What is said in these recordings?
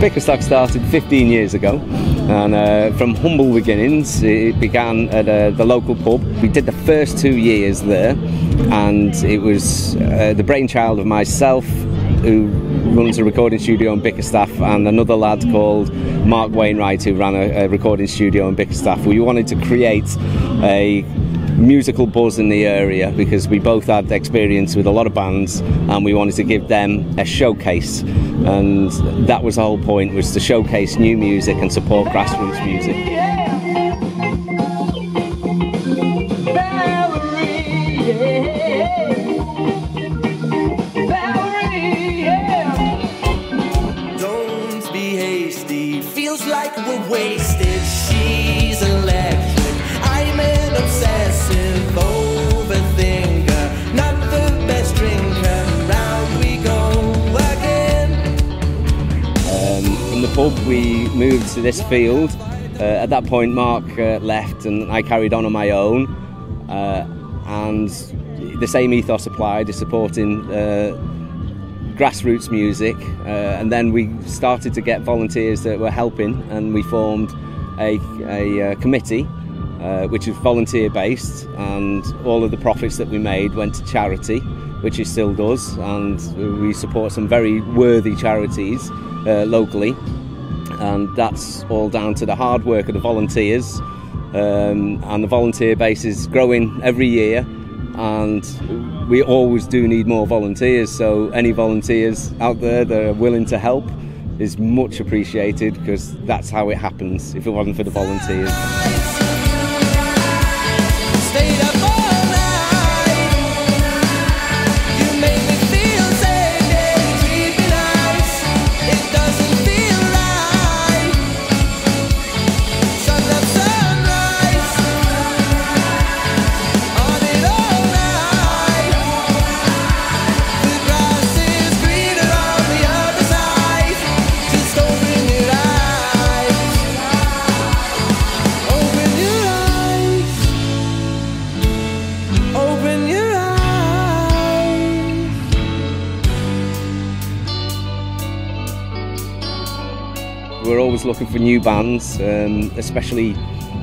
Bickerstock started 15 years ago, and from humble beginnings. It began at the local pub. We did the first 2 years there, and it was the brainchild of myself, who runs a recording studio in Bickerstock, and another lad called Mark Wainwright, who ran a recording studio in Bickerstock. We wanted to create a musical buzz in the area because we both had experience with a lot of bands, and we wanted to give them a showcase, and that was the whole point, was to showcase new music and support grassroots music. Don't be hasty, feels like we're wasted. She's electric, I'm an obsessive overthinker, not the best drinker, round we go again. From the pub we moved to this field. At that point Mark left and I carried on my own, and the same ethos applied, is supporting grassroots music, and then we started to get volunteers that were helping, and we formed a committee which is volunteer based, and all of the profits that we made went to charity, which it still does, and we support some very worthy charities locally, and that's all down to the hard work of the volunteers, and the volunteer base is growing every year, and we always do need more volunteers, so any volunteers out there that are willing to help is much appreciated, because that's how it happens. If it wasn't for the volunteers. Stayed up all night. You make me feel safe, yeah, you treat me nice. It doesn't feel right. Sun up, sunrise. On it all night. The grass is greener on the other side. Just open your eyes. Open your eyes. Open your eyes. We're always looking for new bands, especially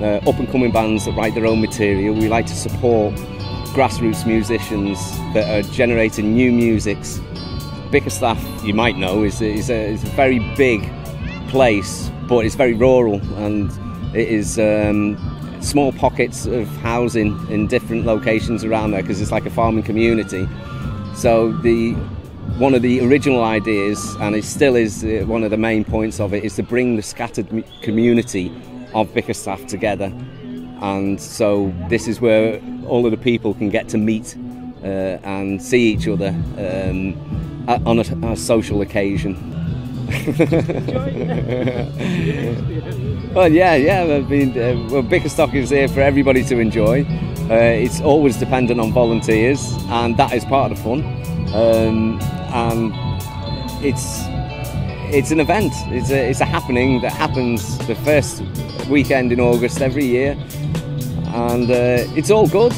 up-and-coming bands that write their own material. We like to support grassroots musicians that are generating new musics. Bickerstock, you might know, is a very big place, but it's very rural, and it is small pockets of housing in different locations around there, because it's like a farming community. So one of the original ideas, and it still is one of the main points of it, is to bring the scattered community of Bickerstock together. And so this is where all of the people can get to meet and see each other on a social occasion. Well, yeah. I mean, Bickerstock is here for everybody to enjoy. It's always dependent on volunteers, and that is part of the fun. And it's an event. It's a happening that happens the first weekend in August every year, and it's all good.